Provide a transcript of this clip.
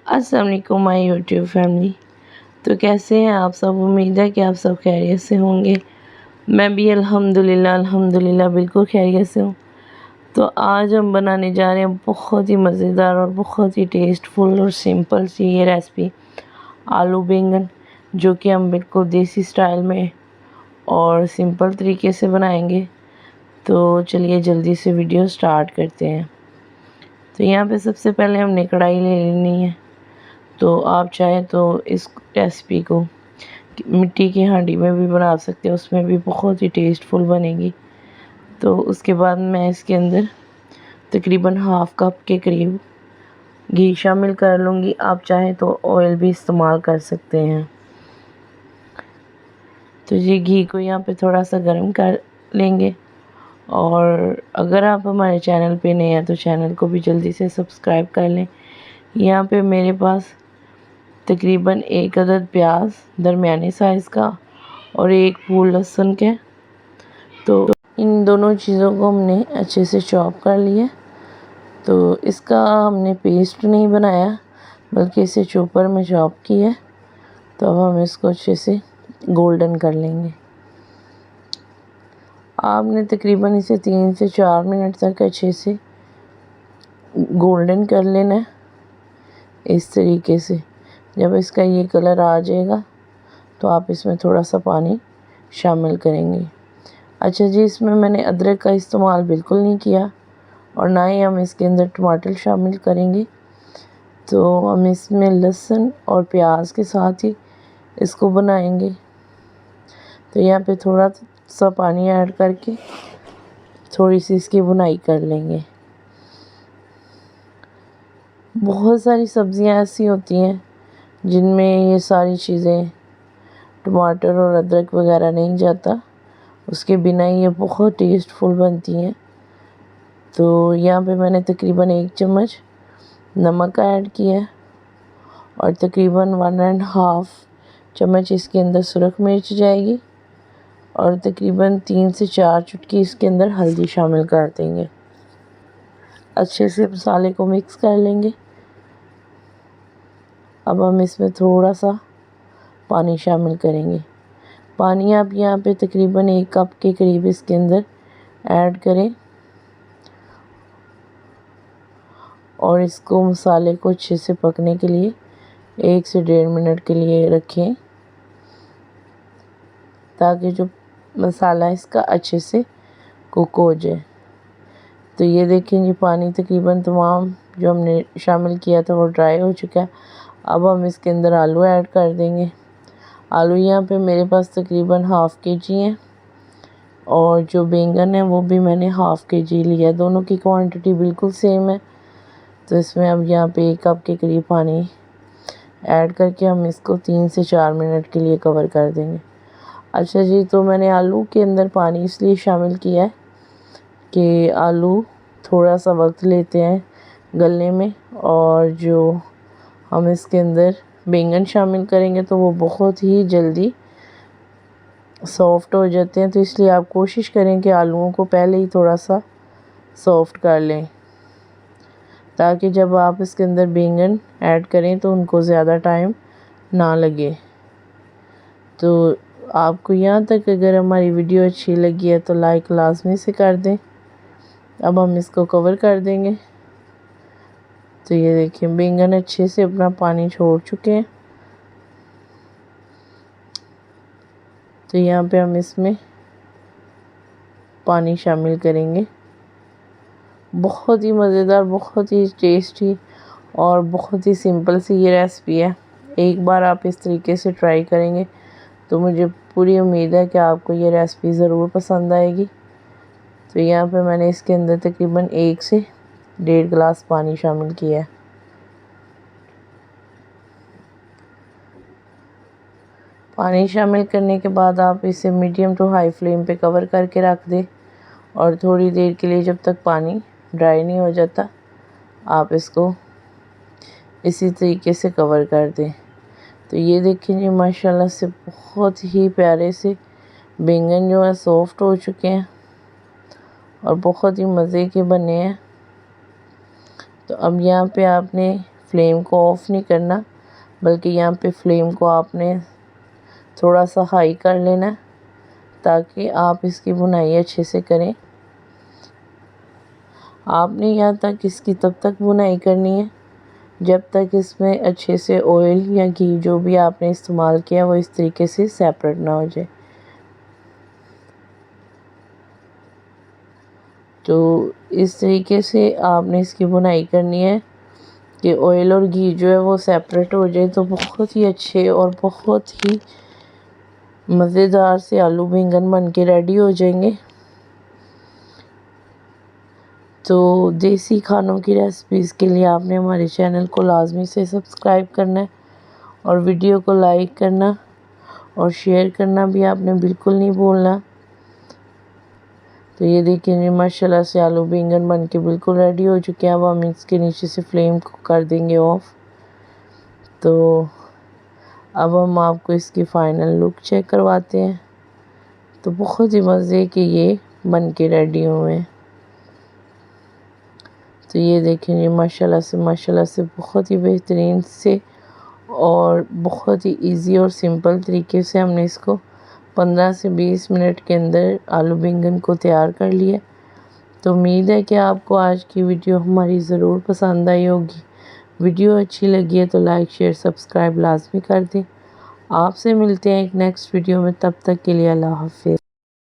अस्सलाम वालेकुम my YouTube family. तो कैसे हैं आप सब? उम्मीद है कि आप सब खैरियत से होंगे। मैं भी अल्हम्दुलिल्लाह बिल्कुल खैरियत से हूँ। तो आज हम बनाने जा रहे हैं बहुत ही मज़ेदार और बहुत ही टेस्टफुल और सिंपल सी ये रेसिपी, आलू बैंगन, जो कि हम बिल्कुल देसी स्टाइल में और सिंपल तरीके से बनाएंगे। तो चलिए जल्दी से वीडियो स्टार्ट करते हैं। तो यहाँ पे सबसे पहले हमने कढ़ाई ले लेनी है। तो आप चाहें तो इस रेसिपी को मिट्टी की हांडी में भी बना सकते हैं, उसमें भी बहुत ही टेस्टफुल बनेगी। तो उसके बाद मैं इसके अंदर तकरीबन हाफ़ कप के करीब घी शामिल कर लूँगी। आप चाहें तो ऑयल भी इस्तेमाल कर सकते हैं। तो ये घी को यहाँ पे थोड़ा सा गर्म कर लेंगे। और अगर आप हमारे चैनल पे नए हैं तो चैनल को भी जल्दी से सब्सक्राइब कर लें। यहाँ पे मेरे पास तकरीबन 1 अदद प्याज दरमियाने साइज़ का और 1 फूल लहसुन के। तो इन दोनों चीज़ों को हमने अच्छे से चॉप कर लिया। तो इसका हमने पेस्ट नहीं बनाया, बल्कि इसे चॉपर में चॉप किया। तो अब हम इसको अच्छे से गोल्डन कर लेंगे। आपने तकरीबन इसे 3 से 4 मिनट तक अच्छे से गोल्डन कर लेना है। इस तरीके से जब इसका ये कलर आ जाएगा तो आप इसमें थोड़ा सा पानी शामिल करेंगे। अच्छा जी, इसमें मैंने अदरक का इस्तेमाल बिल्कुल नहीं किया और ना ही हम इसके अंदर टमाटर शामिल करेंगे। तो हम इसमें लहसुन और प्याज के साथ ही इसको बनाएंगे। तो यहाँ पे थोड़ा सा पानी ऐड करके थोड़ी सी इसकी बुनाई कर लेंगे। बहुत सारी सब्ज़ियाँ ऐसी होती हैं जिनमें ये सारी चीज़ें, टमाटर और अदरक वगैरह नहीं जाता, उसके बिना ही ये बहुत टेस्टफुल बनती हैं। तो यहाँ पे मैंने तकरीबन 1 चम्मच नमक ऐड किया और तकरीबन 1.5 चम्मच इसके अंदर सुरख मिर्च जाएगी और तकरीबन 3 से 4 चुटकी इसके अंदर हल्दी शामिल कर देंगे। अच्छे से मसाले को मिक्स कर लेंगे। अब हम इसमें थोड़ा सा पानी शामिल करेंगे। पानी आप यहाँ पे तकरीबन 1 कप के करीब इसके अंदर ऐड करें और इसको मसाले को अच्छे से पकने के लिए 1 से 1.5 मिनट के लिए रखें, ताकि जो मसाला इसका अच्छे से कुक हो जाए। तो ये देखें जी, पानी तकरीबन तमाम जो हमने शामिल किया था वो ड्राई हो चुका है। अब हम इसके अंदर आलू ऐड कर देंगे। आलू यहाँ पे मेरे पास तकरीबन हाफ़ kg हैं और जो बैंगन है वो भी मैंने हाफ़ kg लिया। दोनों की क्वांटिटी बिल्कुल सेम है। तो इसमें अब यहाँ पे 1 कप के करीब पानी ऐड करके हम इसको 3 से 4 मिनट के लिए कवर कर देंगे। अच्छा जी, तो मैंने आलू के अंदर पानी इसलिए शामिल किया है कि आलू थोड़ा सा वक्त लेते हैं गलने में, और जो हम इसके अंदर बैंगन शामिल करेंगे तो वो बहुत ही जल्दी सॉफ़्ट हो जाते हैं। तो इसलिए आप कोशिश करें कि आलूओं को पहले ही थोड़ा सा सॉफ़्ट कर लें, ताकि जब आप इसके अंदर बैंगन ऐड करें तो उनको ज़्यादा टाइम ना लगे। तो आपको यहाँ तक अगर हमारी वीडियो अच्छी लगी है तो लाइक लाजमी से कर दें। अब हम इसको कवर कर देंगे। तो ये देखिए, बैंगन अच्छे से अपना पानी छोड़ चुके हैं। तो यहाँ पे हम इसमें पानी शामिल करेंगे। बहुत ही मज़ेदार, बहुत ही टेस्टी और बहुत ही सिंपल सी ये रेसिपी है। एक बार आप इस तरीके से ट्राई करेंगे तो मुझे पूरी उम्मीद है कि आपको ये रेसिपी ज़रूर पसंद आएगी। तो यहाँ पे मैंने इसके अंदर तकरीबन 1 से 1.5 गिलास पानी शामिल किया है। पानी शामिल करने के बाद आप इसे मीडियम टू हाई फ्लेम पे कवर करके रख दें और थोड़ी देर के लिए, जब तक पानी ड्राई नहीं हो जाता, आप इसको इसी तरीके से कवर कर दें। तो ये देखिए जी, माशाल्लाह से बहुत ही प्यारे से बैंगन जो है सॉफ़्ट हो चुके हैं और बहुत ही मज़े के बने हैं। तो अब यहाँ पे आपने फ्लेम को ऑफ़ नहीं करना, बल्कि यहाँ पे फ्लेम को आपने थोड़ा सा हाई कर लेना ताकि आप इसकी बुनाई अच्छे से करें। आपने यहाँ तक इसकी तब तक बुनाई करनी है जब तक इसमें अच्छे से ऑयल या घी जो भी आपने इस्तेमाल किया वो इस तरीके से सेपरेट ना हो जाए। तो इस तरीके से आपने इसकी बुनाई करनी है कि ऑयल और घी जो है वो सेपरेट हो जाए, तो बहुत ही अच्छे और बहुत ही मज़ेदार से आलू बैंगन बन के रेडी हो जाएंगे। तो देसी खानों की रेसिपीज़ के लिए आपने हमारे चैनल को लाजमी से सब्सक्राइब करना है और वीडियो को लाइक करना और शेयर करना भी आपने बिल्कुल नहीं भूलना। तो ये देखिए माशाल्लाह से आलू बैंगन बन के बिल्कुल रेडी हो चुके हैं। अब हम इसके नीचे से फ्लेम को कर देंगे ऑफ़। तो अब हम आपको इसकी फ़ाइनल लुक चेक करवाते हैं। तो बहुत ही मज़े के ये बन के रेडी हुए हैं। तो ये देखें माशाल्लाह से बहुत ही बेहतरीन से और बहुत ही इजी और सिंपल तरीके से हमने इसको 15 से 20 मिनट के अंदर आलू बैंगन को तैयार कर लिया। तो उम्मीद है कि आपको आज की वीडियो हमारी ज़रूर पसंद आई होगी। वीडियो अच्छी लगी है तो लाइक शेयर सब्सक्राइब लाजमी कर दें। आपसे मिलते हैं एक नेक्स्ट वीडियो में, तब तक के लिए अल्लाह हाफ़िज़।